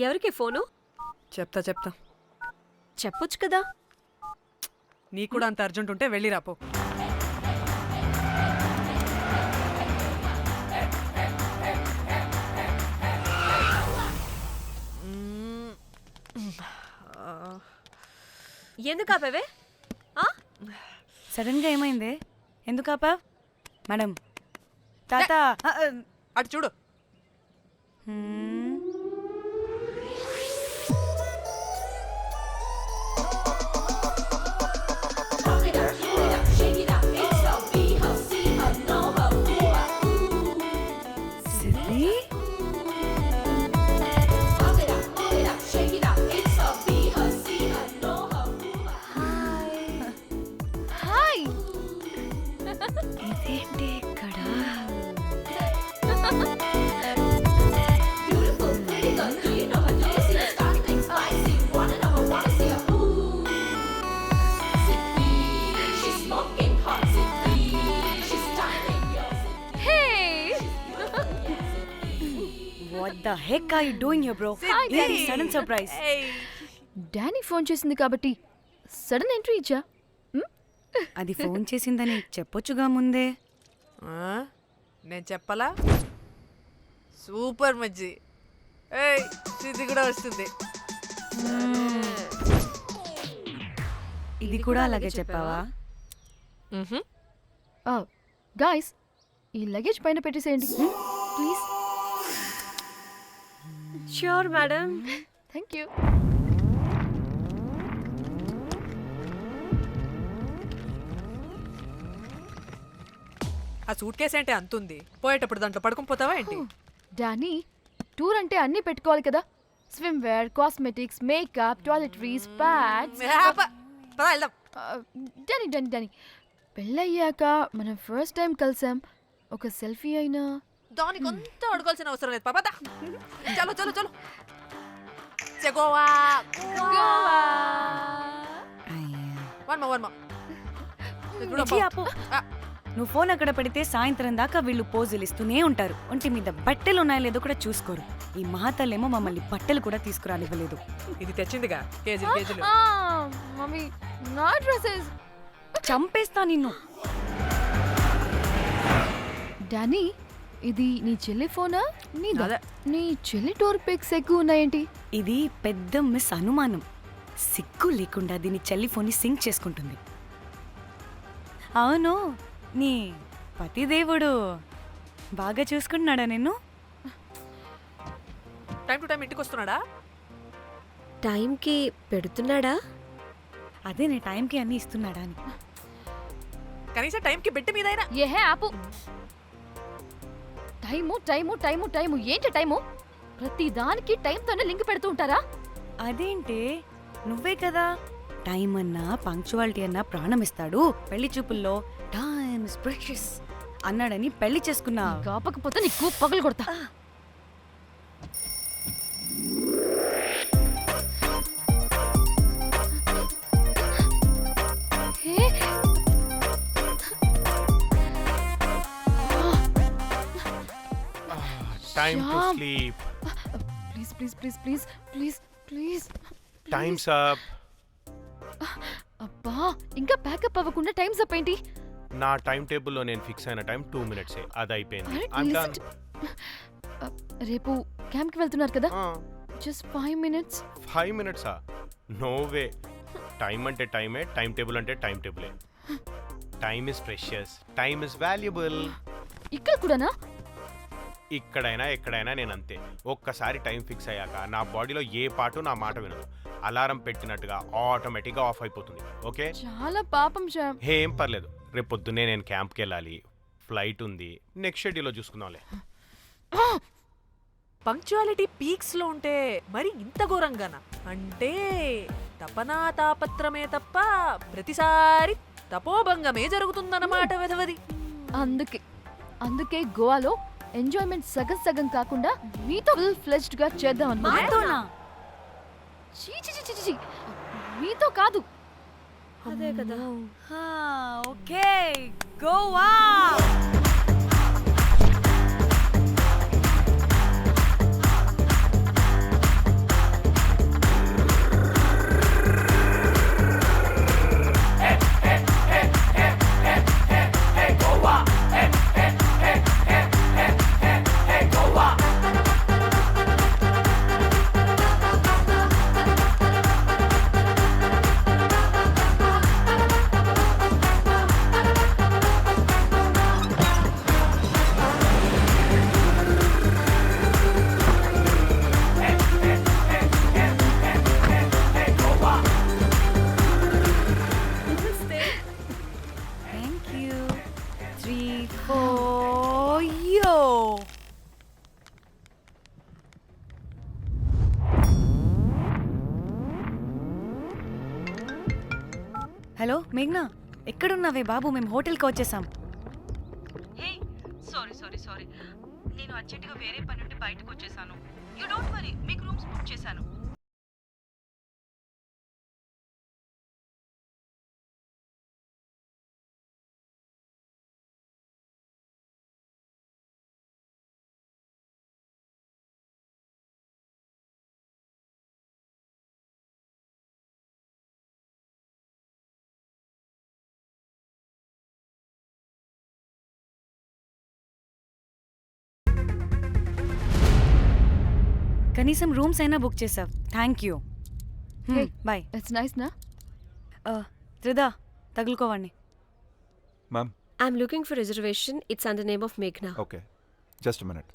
ఎవరికి ఫోను? చెప్తా చెప్పొచ్చు కదా. నీకు కూడా అంత అర్జెంట్ ఉంటే వెళ్ళి రాపో. ఎందుకు ఆపేవే? సడన్ గా ఏమైంది? ఎందుకు ఆపావ్? మేడం తాత అటు చూడు. ఇదేంటి ఇక్కడ? What the heck are you doing here, bro? This is sudden surprise. Danny phone చేసింది కాబట్టి సడన్ ఎంట్రీ ఇచ్చా. అది ఫోన్ చేసిందని చెప్పొచ్చుగా ముందే. నేను చెప్పలా? సూపర్ మజ్జి. ఏయ్ సిద్ధి కూడా వస్తుంది. ఇది కూడా అలాగే చెప్పావా? గాయ్స్, ఈ లగేజ్ పైన పెట్టేసేయండి please. Sure madam. Thank you. ఆ సూట్ కేసు అంటే అంతుంది. పోయేటప్పుడు దాంట్లో పడుకుని పోతావా ఏంటి? డానీ, టూర్ అంటే అన్నీ పెట్టుకోవాలి కదా. Swim wear, cosmetics, makeup, toiletries, pads. డానీ డానీ డానీ పెళ్ళయ్యాక మనం ఫస్ట్ టైం కలిసాం. ఒక సెల్ఫీ అయినా దానికి కొంత అడగాల్సిన అవసరం లేదు పాపా. చలో చలో చలో. గోవా నువ్వు ఫోన్ అక్కడ పెడితే సాయంత్రం దాకా వీళ్ళు పోజులు ఇస్తూనే ఉంటారు. ఒంటి మీద బట్టలు ఉన్నాయో లేదో కూడా చూసుకోరు. ఈ మహాతల్లేమో మమ్మల్ని బట్టలు కూడా తీసుకురానివ్వలేదు. ఇది తెచ్చిందిగా కేజీలు కేజీలు. మమ్మీ నా డ్రెస్సెస్. చంపేస్తా నిన్ను. డానీ, ఇది నీ చెల్లి ఫోనా? అదే. నీ చెల్లి టూర్ పిక్స్ ఎక్కువ ఉన్నాయేంటి? ఇది పెద్ద మిస్ అనుమానం. సిగ్గు లేకుండా దీని చెల్లి ఫోన్ని సింక్ చేసుకుంటుంది. అవును, నీ పతిదేవుడు బాగా చూసుకుంటున్నాడా నిన్ను? టైం టు టైం ఇంటికి వస్తున్నాడా? టైంకి పెడుతున్నాడా? అదే నీ టైంకి అన్ని ఇస్తున్నాడా అని. కనీసం టైంకి బెట్టి మీదైనా. ఏహే ఆపు. టైము టైము టైము టైము ఏంటి టైము? ప్రతి దానికి టైంతోనే లింక్ పెడుతూ ఉంటారా? అదేంటి, నువ్వే కదా టైం అన్నా పంక్చువాలిటీ అన్నా ప్రాణం ఇస్తాడు, పెళ్లి చూపుల్లో టైమ్ ఇస్ ప్రెషియస్ అన్నాడని పెళ్లి చేసుకున్నా. కాపకపోతే నీకు పగలు కొడతా. Time to sleep. Please, please, please, please, please, please. Time's up. అబ్బా, ఇంకా ప్యాకప్ అవ్వకుండా టైమ్స్ అప్ ఏంటి? నా టైం టేబుల్లో నేను ఫిక్స్ అయిన టైం 2 minutes. అది అయిపోయింది. రేపు క్యాంప్కి వెళ్తున్నారు కదా? Just 5 minutes. 5 minutes? No way. Time అంటే టైమే, టైం టేబుల్ అంటే టైం టేబులే. Time is precious, time is valuable. ఇక్కడ కూడానా? ఇక్కడైనా ఎక్కడైనా నేను అంతే. ఒక్కసారి టైం ఫిక్స్ అయ్యాక నా బాడీలో ఏ పాటు నా మాట వినదు. అలారం పెట్టినట్టుగా ఆటోమేటిక్గా ఆఫ్ అయిపోతుంది. ఓకే, చాలా పాపం శ్యామ్. ఏం పర్లేదు, రేపు పొద్దున్నే నేను క్యాంప్కి వెళ్ళాలి, ఫ్లైట్ ఉంది, నెక్స్ట్ షెడ్యూల్లో చూసుకుందాంలే. పంక్చువాలిటీ పీక్స్ లో ఉంటే మరి ఇంత ఘోరంగానా? అంటే తపనా తాపత్రమే తప్ప ప్రతిసారి తపోభంగమే జరుగుతుందన్నమాట వెధవది. అందుకే గోవాలో ఎంజాయ్మెంట్ సగం సగం కాకుండా మీతో ఫుల్ ఫ్లెజ్డ్ గా చేద్దాం అనుకున్నా. మీతో కాదు. అదే కదా. ఓకే గోవా. Thank you. 3, 4 యో. హలో మేఘ్నా, ఎక్కడున్నావే బాబు? మేము హోటల్కి వచ్చేసాం. సారీ నేను అర్జెంటుగా వేరే పని నుండి బయటకు వచ్చేసాను. యూ డోంట్ వరీ, మీకు రూమ్స్ బుక్ చేశాను. కనీసం రూమ్స్ అయినా బుక్ చేసావు. Thank you. Hey. Bye. It's nice నా. త్రిదా తగులుకోవండి. Ma'am, I'm looking for reservation. It's under name of Meghna. okay. Just a minute.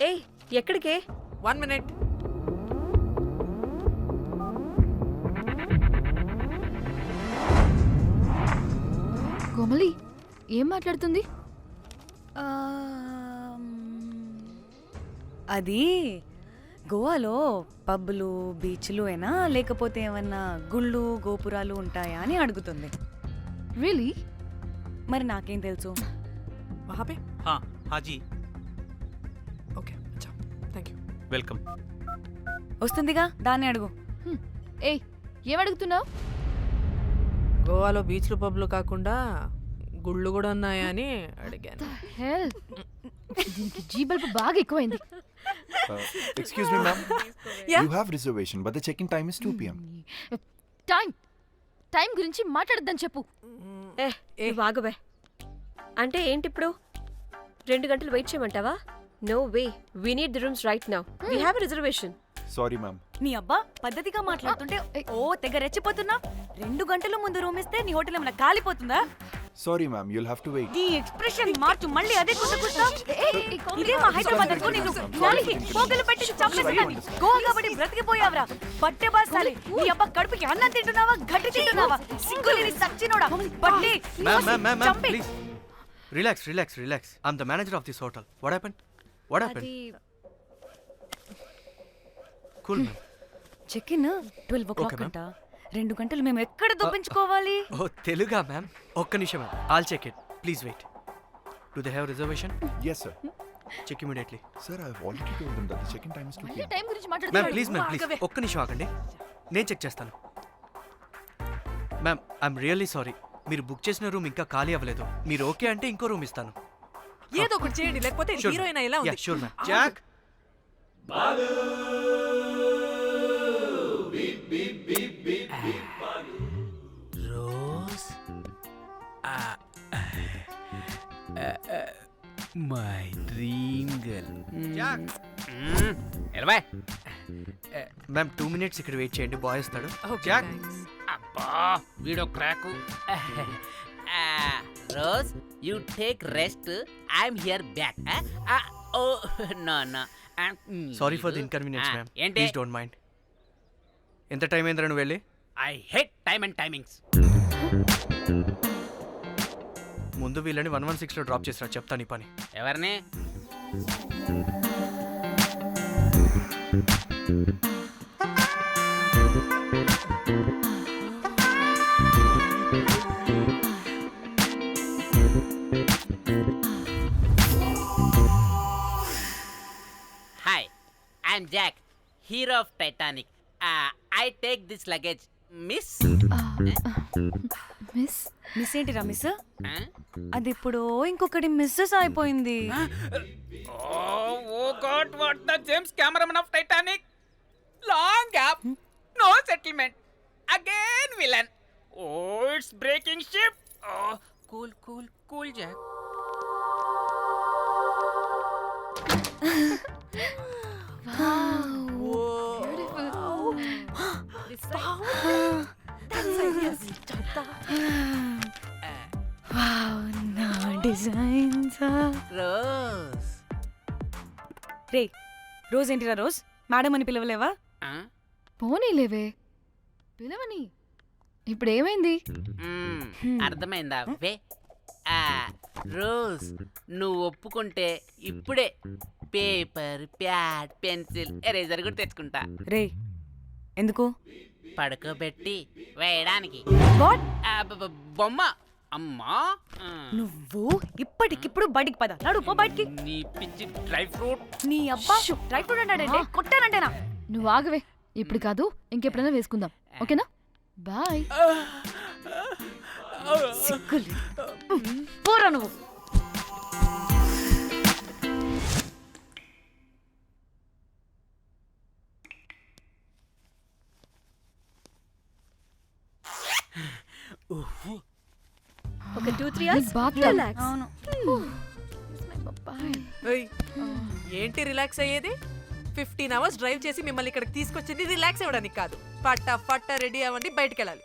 ఏ ఎక్కడికే? 1 minute. కోమలి ఏం మాట్లాడుతుంది? అది గోవాలో పబ్బులు బీచ్లు అయినా లేకపోతే ఏమన్నా గుళ్ళు గోపురాలు ఉంటాయా అని అడుగుతుంది. రియలీ? మరి నాకేం తెలుసు? वहाँ पे? हाँ हाँ जी Okay. अच्छा. Thank you. वेलकम. వస్తుందిగా, దాన్ని అడుగు. ఏయ్ ఏం అడుగుతున్నావు? గోవాలో బీచ్లు పబ్లు కాకుండా గుళ్ళు కూడా ఉన్నాయా అని అడిగాను. హెల్ దీనికి జీ బల్బ్ బాగా ఎక్కువైంది. Excuse me, ma'am. Yeah? You have reservation, but the check-in time is 2 p.m. Time గురించి మాట్లాడద్దని చెప్పు. నువ్వు ఆగుబే. అంటే ఏంటి ఇప్పుడు 2 గంటలు వెయిట్ చేయమంటావా? No way. We need the rooms right now. We have a reservation. Sorry, ma'am. నీ అబ్బా పద్ధతిగా మాట్లాడుతుంటే ఓ తెగ రెచ్చిపోతున్నా. 2 గంటల ముందు రూమ్ ఇస్తే నీ హోటల్ ఏమైనా కాలిపోతుందా? Sorry, ma'am. You'll have to wait. నీ ఎక్స్ప్రెషన్ మార్చు, మళ్ళీ అదే కుట్టుకుంటా. ఇదే మా హైదరాబాద్ అనుకో. నేను నాలికి పోగలు పెట్టి చంపేస్తాను. గోవా కాబట్టి బ్రతికిపోయావరా బట్టే బాసాలి. నీ అబ్బా కడుపుకి అన్నం తింటున్నావా, గడ్డి తింటున్నావా? సిగ్గులేని సచ్చినోడా బట్టే. Ma'am, చంపే. please. Relax. I'm the manager of this hotel. What happened? అది Cool, ma'am. Check in 12 o'clock Okay, ma'am. అంట. 2 గంటలు మేము ఎక్కడ దొప్పించుకోవాలి? Oh, Teluga, ma'am. ఒక్క నిమిషం, ma'am. I'll check it. Please wait. Do they have reservation? Yes, sir. Check immediately. Sir, I've already told them that the check-in time is 2 p.m. Time గురించి ma'am మాట్లాడుతున్నాడు. Please ma'am please ఒక్క నిమిషం ఆగండి, నేను check చేస్తాను. Ma'am I'm really sorry, మీరు book చేసిన room ఇంకా ఖాళీ అవ్వలేదు. మీరు ఓకే అంటే ఇంకో రూమ్ ఇస్తాను. ఏదో ఒకటి చేయండి, లేకపోతే హీరోయిన్ ఎలా ఉంది? Sure ma'am. Jack Rose my dream girl. Jack ఎలవా మ్యామ్ 2 minutes ఇక్కడ వెయిట్ చేయండి, బాయ్ వస్తాడు. Okay, Jack thanks. అబ్బా వీడో crack. Rose you take rest, I'm here back. Oh no no sorry for the inconvenience ma'am, ఏంటి? Please don't mind. ఎంత time అయిందిరా నువ్వు వెళ్ళి? I hate time and timings. ముందు వీళ్ళని 116లో డ్రాప్ చేసినా, చెప్తాను ఈ పని. ఎవరిని? Jack, hero of Titanic. I take this luggage, miss. Miss miss ఏంటిరా మిస్ Huh? అది ఇప్పుడు ఇంకొకటి మిస్సెస్ అయిపోయింది. Oh God, what the James Cameron of Titanic? Long gap, no settlement. Again villain. Oh, it's breaking ship. Oh, cool, Jack. Wow, నా designs. Rose. రే rose ఏంటిరా rose? Madam అని పిలవలేవా? Huh? పోనీలేవే పిలవని. ఇప్పుడు ఏమైంది? అర్థమైందా వే? రోజ్, నువ్వు ఒప్పుకుంటే ఇప్పుడే పేపర్, ప్యాడ్, పెన్సిల్, ఎరేజర్ కూడా తెచ్చుకుంటా. రే ఎందుకు? పడుకోబెట్టి వేయడానికి. వాట్? బొమ్మ అమ్మా. నువ్వు ఇప్పటికిప్పుడు బయటికి పద. నడు పో బయటికి. నీ పిచ్చి డ్రై ఫ్రూట్. నీ అబ్బా డ్రై ఫ్రూట్ అన్నాడంటే కొట్టానంటేనా? నువ్వు ఆగవే, ఇప్పుడు కాదు ఇంకెప్పుడైనా వేసుకుందాం, ఓకేనా? బాయ్. సిగ్గులు. పోరా నువ్వు. ఒక 2-3 hours bathroom. relax. అవును. ఏయ్, ఏంటి రిలాక్స్ అయ్యేది? 15 hours డ్రైవ్ చేసి మిమ్మల్ని ఇక్కడికి తీసుకొచ్చింది రిలాక్స్ అవ్వడానికి కాదు. పట్ట రెడీ అవ్వండి, బయటికి వెళ్ళాలి.